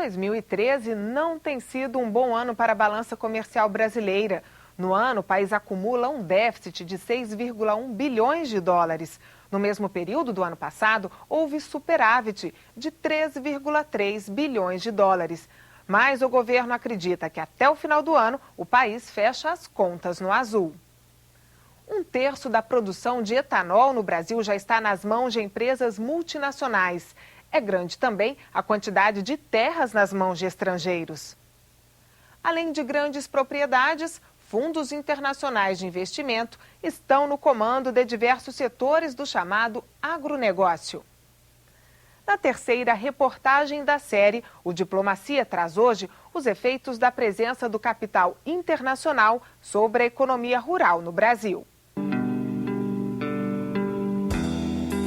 2013 não tem sido um bom ano para a balança comercial brasileira. No ano, o país acumula um déficit de 6,1 bilhões de dólares. No mesmo período do ano passado, houve superávit de 13,3 bilhões de dólares. Mas o governo acredita que até o final do ano, o país fecha as contas no azul. 1/3 da produção de etanol no Brasil já está nas mãos de empresas multinacionais. É grande também a quantidade de terras nas mãos de estrangeiros. Além de grandes propriedades, fundos internacionais de investimento estão no comando de diversos setores do chamado agronegócio. Na terceira reportagem da série, o Diplomacia traz hoje os efeitos da presença do capital internacional sobre a economia rural no Brasil.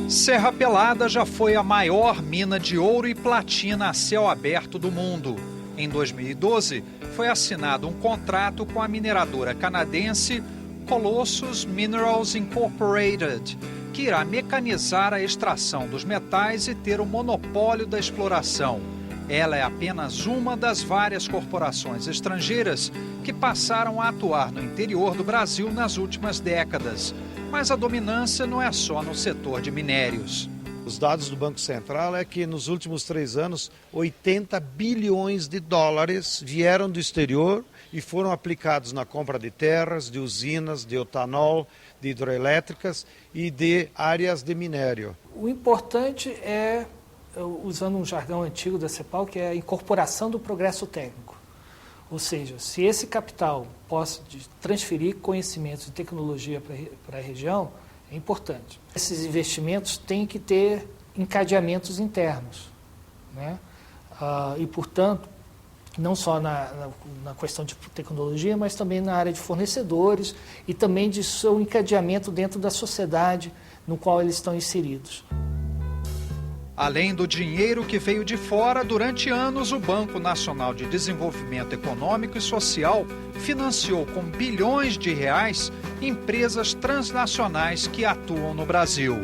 Serra Pelada já foi a maior mina de ouro e platina a céu aberto do mundo. Em 2012, foi assinado um contrato com a mineradora canadense Colossus Minerals Incorporated, que irá mecanizar a extração dos metais e ter o monopólio da exploração. Ela é apenas uma das várias corporações estrangeiras que passaram a atuar no interior do Brasil nas últimas décadas. Mas a dominância não é só no setor de minérios. Os dados do Banco Central é que nos últimos 3 anos, 80 bilhões de dólares vieram do exterior e foram aplicados na compra de terras, de usinas, de etanol, de hidrelétricas e de áreas de minério. O importante é, usando um jargão antigo da CEPAL, que é a incorporação do progresso técnico. Ou seja, se esse capital possa transferir conhecimentos e tecnologia para a região, é importante. Esses investimentos têm que ter encadeamentos internos, né? E, portanto, não só na questão de tecnologia, mas também na área de fornecedores e também de seu encadeamento dentro da sociedade no qual eles estão inseridos. Além do dinheiro que veio de fora, durante anos o Banco Nacional de Desenvolvimento Econômico e Social financiou com bilhões de reais empresas transnacionais que atuam no Brasil.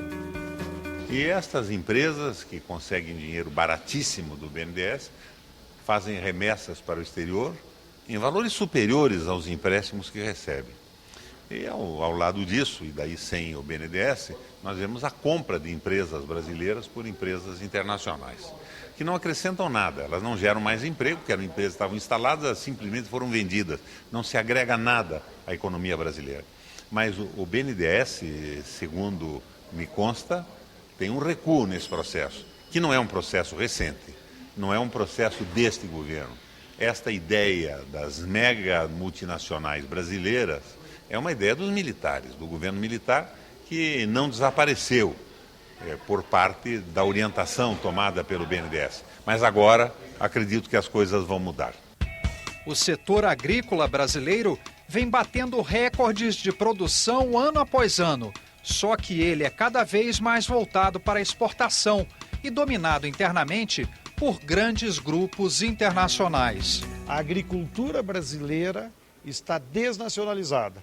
E estas empresas que conseguem dinheiro baratíssimo do BNDES fazem remessas para o exterior em valores superiores aos empréstimos que recebem. E ao lado disso, e daí sem o BNDES, nós vemos a compra de empresas brasileiras por empresas internacionais, que não acrescentam nada, elas não geram mais emprego, porque eram empresas que estavam instaladas, elas simplesmente foram vendidas, não se agrega nada à economia brasileira. Mas o BNDES, segundo me consta, tem um recuo nesse processo, que não é um processo recente, não é um processo deste governo. Esta ideia das mega multinacionais brasileiras é uma ideia dos militares, do governo militar, que não desapareceu por parte da orientação tomada pelo BNDES. Mas agora acredito que as coisas vão mudar. O setor agrícola brasileiro vem batendo recordes de produção ano após ano, só que ele é cada vez mais voltado para a exportação e dominado internamente por grandes grupos internacionais. A agricultura brasileira está desnacionalizada.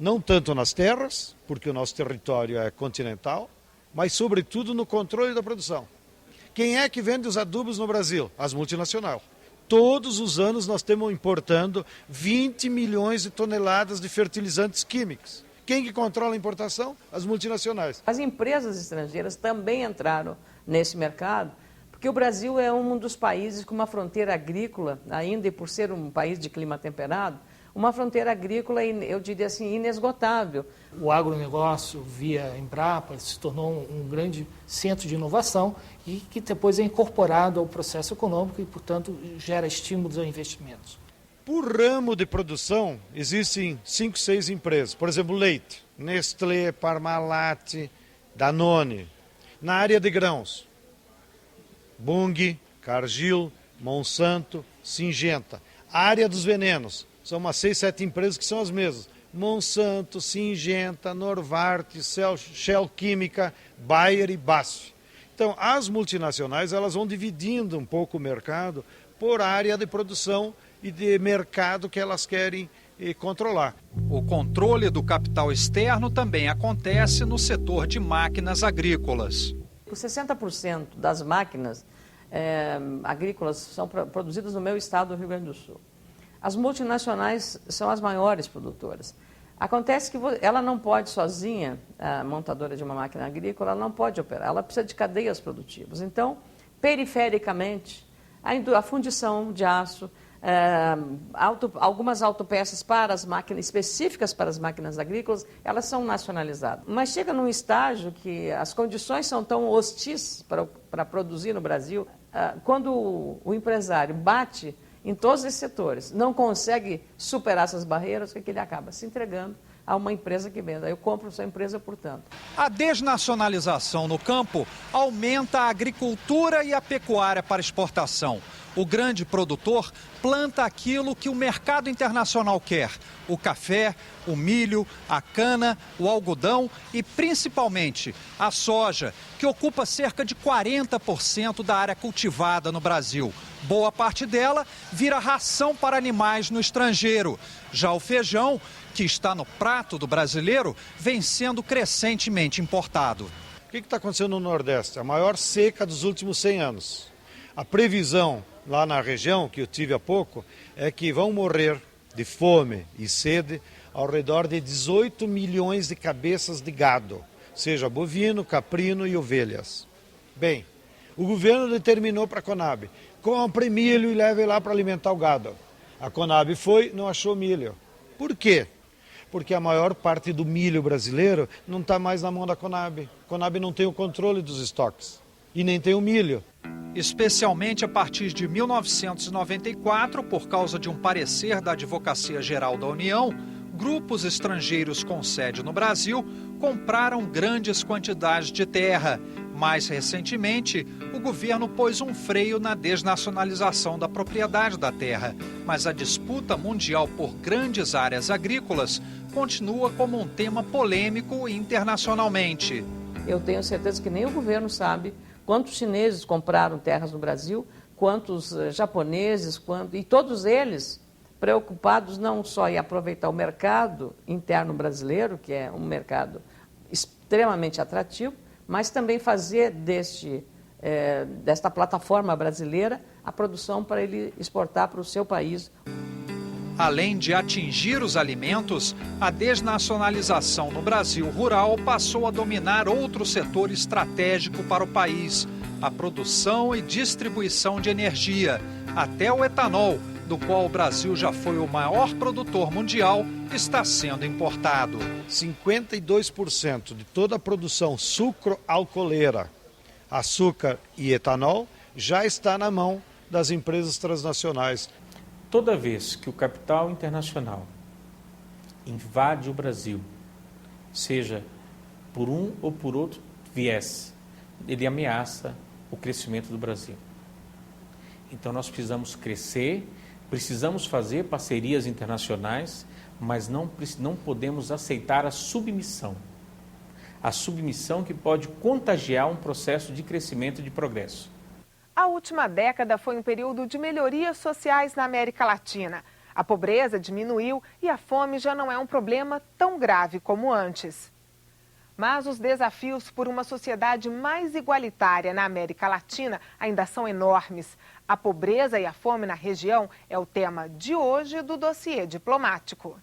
Não tanto nas terras, porque o nosso território é continental, mas sobretudo no controle da produção. Quem é que vende os adubos no Brasil? As multinacionais. Todos os anos nós estamos importando 20 milhões de toneladas de fertilizantes químicos. Quem que controla a importação? As multinacionais. As empresas estrangeiras também entraram nesse mercado, porque o Brasil é um dos países com uma fronteira agrícola, ainda e por ser um país de clima temperado, uma fronteira agrícola, eu diria assim, inesgotável. O agronegócio, via Embrapa, se tornou um grande centro de inovação e que depois é incorporado ao processo econômico e, portanto, gera estímulos a investimentos. Por ramo de produção, existem 5, 6 empresas. Por exemplo, leite, Nestlé, Parmalat, Danone. Na área de grãos, Bunge, Cargill, Monsanto, Syngenta. A área dos venenos, são umas 6, 7 empresas que são as mesmas. Monsanto, Syngenta, Novartis, Shell Química, Bayer e BASF. Então, as multinacionais elas vão dividindo um pouco o mercado por área de produção e de mercado que elas querem controlar. O controle do capital externo também acontece no setor de máquinas agrícolas. Os 60% das máquinas agrícolas são produzidas no meu estado do Rio Grande do Sul. As multinacionais são as maiores produtoras. Acontece que ela não pode sozinha, a montadora de uma máquina agrícola, ela não pode operar, ela precisa de cadeias produtivas. Então, perifericamente, a fundição de aço, algumas autopeças para as máquinas, específicas para as máquinas agrícolas, elas são nacionalizadas. Mas chega num estágio que as condições são tão hostis para produzir no Brasil, quando o empresário bate em todos esses setores, não consegue superar essas barreiras, o que ele acaba? Se entregando a uma empresa que venda. Eu compro essa empresa, portanto. A desnacionalização no campo aumenta a agricultura e a pecuária para exportação. O grande produtor planta aquilo que o mercado internacional quer: o café, o milho, a cana, o algodão e, principalmente, a soja, que ocupa cerca de 40% da área cultivada no Brasil. Boa parte dela vira ração para animais no estrangeiro. Já o feijão, que está no prato do brasileiro, vem sendo crescentemente importado. O que está acontecendo no Nordeste? A maior seca dos últimos 100 anos. A previsão lá na região, que eu tive há pouco, é que vão morrer de fome e sede ao redor de 18 milhões de cabeças de gado, seja bovino, caprino e ovelhas. Bem, o governo determinou para a Conab: compre milho e leve lá para alimentar o gado. A Conab foi, não achou milho. Por quê? Porque a maior parte do milho brasileiro não está mais na mão da Conab. A Conab não tem o controle dos estoques e nem tem o milho. Especialmente a partir de 1994, por causa de um parecer da Advocacia Geral da União, grupos estrangeiros com sede no Brasil compraram grandes quantidades de terra. Mais recentemente, o governo pôs um freio na desnacionalização da propriedade da terra, mas a disputa mundial por grandes áreas agrícolas continua como um tema polêmico internacionalmente. Eu tenho certeza que nem o governo sabe quantos chineses compraram terras no Brasil, quantos japoneses, e todos eles preocupados não só em aproveitar o mercado interno brasileiro, que é um mercado extremamente atrativo, mas também fazer desta plataforma brasileira a produção para ele exportar para o seu país. Além de atingir os alimentos, a desnacionalização no Brasil rural passou a dominar outro setor estratégico para o país: a produção e distribuição de energia. Até o etanol, do qual o Brasil já foi o maior produtor mundial, está sendo importado. 52% de toda a produção sucro-alcooleira, açúcar e etanol já está na mão das empresas transnacionais. Toda vez que o capital internacional invade o Brasil, seja por um ou por outro viés, ele ameaça o crescimento do Brasil. Então nós precisamos crescer, precisamos fazer parcerias internacionais, mas não podemos aceitar a submissão. A submissão que pode contagiar um processo de crescimento e de progresso. A última década foi um período de melhorias sociais na América Latina. A pobreza diminuiu e a fome já não é um problema tão grave como antes. Mas os desafios por uma sociedade mais igualitária na América Latina ainda são enormes. A pobreza e a fome na região é o tema de hoje do Dossiê Diplomático.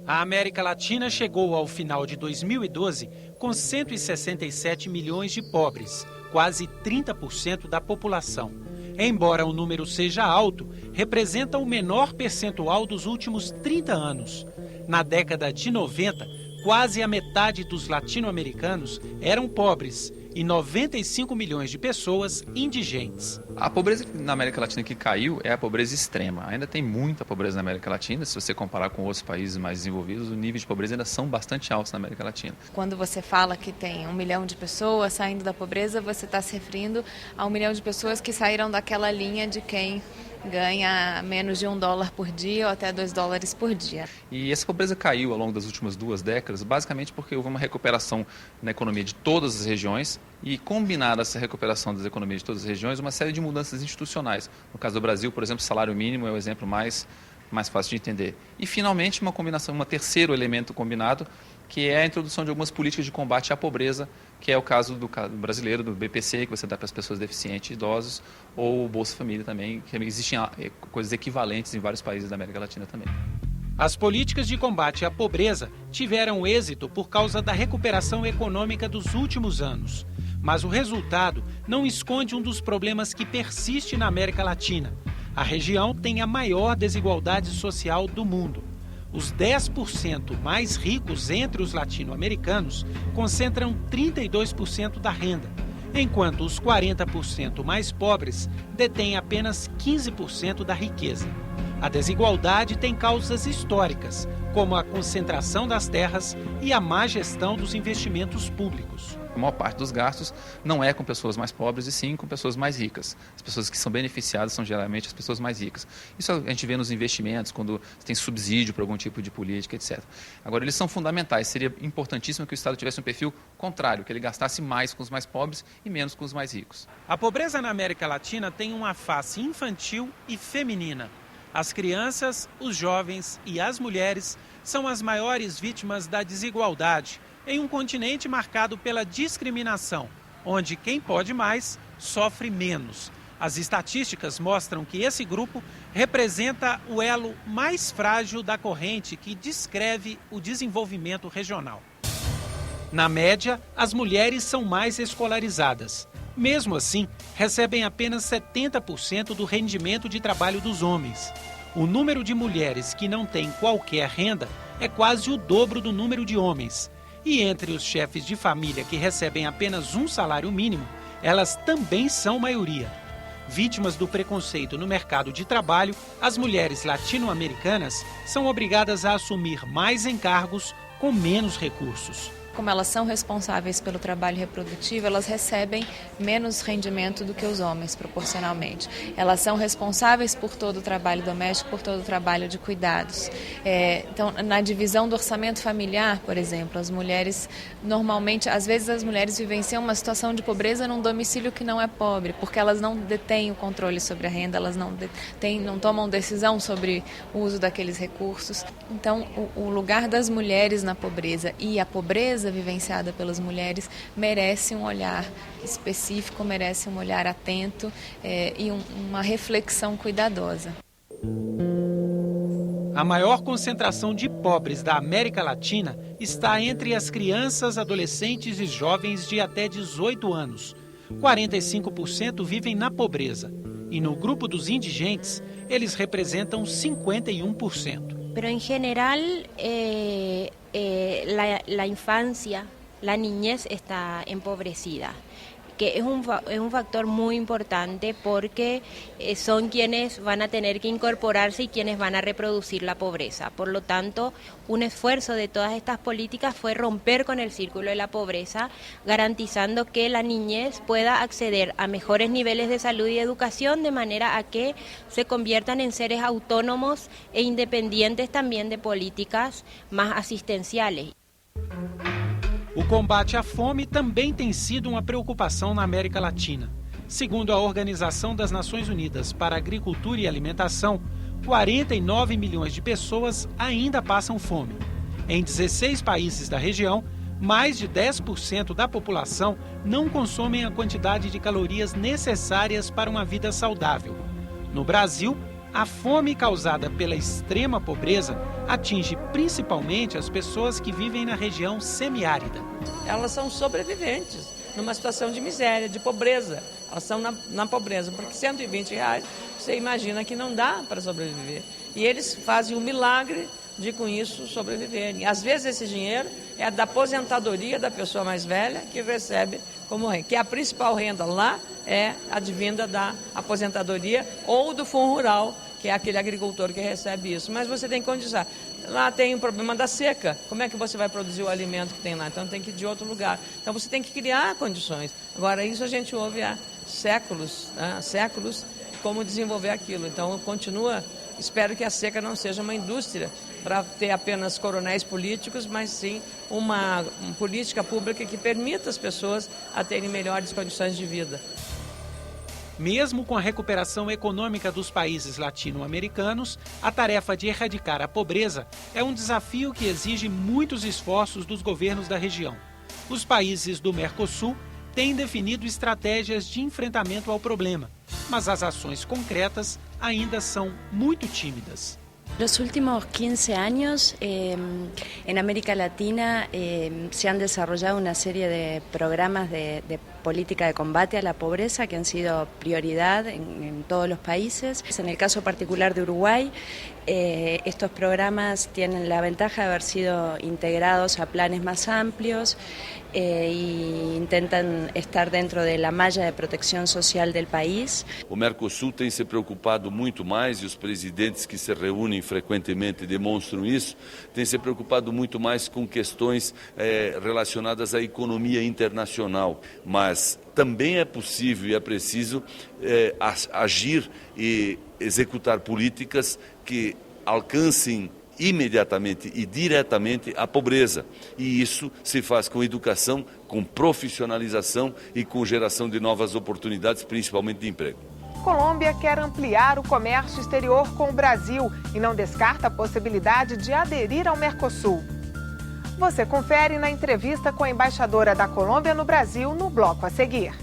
A América Latina chegou ao final de 2012 com 167 milhões de pobres, quase 30% da população. Embora o número seja alto, representa o menor percentual dos últimos 30 anos. Na década de 90, quase a metade dos latino-americanos eram pobres e 95 milhões de pessoas indigentes. A pobreza na América Latina que caiu é a pobreza extrema. Ainda tem muita pobreza na América Latina. Se você comparar com outros países mais desenvolvidos, o nível de pobreza ainda são bastante altos na América Latina. Quando você fala que tem 1 milhão de pessoas saindo da pobreza, você está se referindo a 1 milhão de pessoas que saíram daquela linha de quem ganha menos de $1 por dia ou até $2 por dia. E essa pobreza caiu ao longo das últimas 2 décadas, basicamente porque houve uma recuperação na economia de todas as regiões e, combinada essa recuperação das economias de todas as regiões, uma série de mudanças institucionais. No caso do Brasil, por exemplo, o salário mínimo é o exemplo mais fácil de entender. E, finalmente, uma combinação, um terceiro elemento combinado, que é a introdução de algumas políticas de combate à pobreza, que é o caso do brasileiro, do BPC, que você dá para as pessoas deficientes e idosos, ou o Bolsa Família também, que existem coisas equivalentes em vários países da América Latina também. As políticas de combate à pobreza tiveram êxito por causa da recuperação econômica dos últimos anos. Mas o resultado não esconde um dos problemas que persiste na América Latina. A região tem a maior desigualdade social do mundo. Os 10% mais ricos entre os latino-americanos concentram 32% da renda, enquanto os 40% mais pobres detêm apenas 15% da riqueza. A desigualdade tem causas históricas, como a concentração das terras e a má gestão dos investimentos públicos. A maior parte dos gastos não é com pessoas mais pobres, e sim com pessoas mais ricas. As pessoas que são beneficiadas são geralmente as pessoas mais ricas. Isso a gente vê nos investimentos, quando tem subsídio para algum tipo de política, etc. Agora, eles são fundamentais. Seria importantíssimo que o Estado tivesse um perfil contrário, que ele gastasse mais com os mais pobres e menos com os mais ricos. A pobreza na América Latina tem uma face infantil e feminina. As crianças, os jovens e as mulheres são as maiores vítimas da desigualdade, em um continente marcado pela discriminação, onde quem pode mais sofre menos. As estatísticas mostram que esse grupo representa o elo mais frágil da corrente que descreve o desenvolvimento regional. Na média, as mulheres são mais escolarizadas. Mesmo assim, recebem apenas 70% do rendimento de trabalho dos homens. O número de mulheres que não têm qualquer renda é quase o dobro do número de homens. E entre os chefes de família que recebem apenas um salário mínimo, elas também são maioria. Vítimas do preconceito no mercado de trabalho, as mulheres latino-americanas são obrigadas a assumir mais encargos com menos recursos. Como elas são responsáveis pelo trabalho reprodutivo, elas recebem menos rendimento do que os homens, proporcionalmente. Elas são responsáveis por todo o trabalho doméstico, por todo o trabalho de cuidados. Então, na divisão do orçamento familiar, por exemplo, as mulheres, normalmente, às vezes as mulheres vivenciam uma situação de pobreza num domicílio que não é pobre, porque elas não detêm o controle sobre a renda, elas não tomam decisão sobre o uso daqueles recursos. Então, o lugar das mulheres na pobreza e a pobreza vivenciada pelas mulheres merece um olhar específico, merece um olhar atento e uma reflexão cuidadosa. A maior concentração de pobres da América Latina está entre as crianças, adolescentes e jovens de até 18 anos. 45% vivem na pobreza. E no grupo dos indigentes, eles representam 51%. Pero en general la infancia, la niñez está empobrecida, que es un factor muy importante porque son quienes van a tener que incorporarse y quienes van a reproducir la pobreza. Por lo tanto, un esfuerzo de todas estas políticas fue romper con el círculo de la pobreza, garantizando que la niñez pueda acceder a mejores niveles de salud y educación de manera a que se conviertan en seres autónomos e independientes también de políticas más asistenciales. O combate à fome também tem sido uma preocupação na América Latina. Segundo a Organização das Nações Unidas para a Agricultura e Alimentação, 49 milhões de pessoas ainda passam fome. Em 16 países da região, mais de 10% da população não consomem a quantidade de calorias necessárias para uma vida saudável. No Brasil, a fome causada pela extrema pobreza atinge principalmente as pessoas que vivem na região semiárida. Elas são sobreviventes numa situação de miséria, de pobreza. Elas estão na pobreza, porque R$120 você imagina que não dá para sobreviver. E eles fazem um milagre de, com isso, sobreviverem. Às vezes esse dinheiro é da aposentadoria da pessoa mais velha que recebe como renda, que a principal renda lá é advinda da aposentadoria ou do fundo rural, que é aquele agricultor que recebe isso. Mas você tem que condizar. Lá tem o problema da seca. Como é que você vai produzir o alimento que tem lá? Então tem que ir de outro lugar. Então você tem que criar condições. Agora, isso a gente ouve há séculos, como desenvolver aquilo. Então, espero que a seca não seja uma indústria para ter apenas coronéis políticos, mas sim uma política pública que permita as pessoas a terem melhores condições de vida. Mesmo com a recuperação econômica dos países latino-americanos, a tarefa de erradicar a pobreza é um desafio que exige muitos esforços dos governos da região. Os países do Mercosul têm definido estratégias de enfrentamento ao problema, mas as ações concretas ainda são muito tímidas. Los últimos 15 años en América Latina se han desarrollado una serie de programas de política de combate a la pobreza que han sido prioridad en todos los países. En el caso particular de Uruguay, estos programas tienen la ventaja de haber sido integrados a planes más amplios e intentan estar dentro de la malla de protección social del país. O Mercosul tem se preocupado muito mais, e os presidentes que se reúnem frequentemente demonstram isso, têm se preocupado muito mais com questões relacionadas à economia internacional, mas também é possível e é preciso agir e executar políticas que alcancem imediatamente e diretamente a pobreza. E isso se faz com educação, com profissionalização e com geração de novas oportunidades, principalmente de emprego. Colômbia quer ampliar o comércio exterior com o Brasil e não descarta a possibilidade de aderir ao Mercosul. Você confere na entrevista com a embaixadora da Colômbia no Brasil, no bloco a seguir.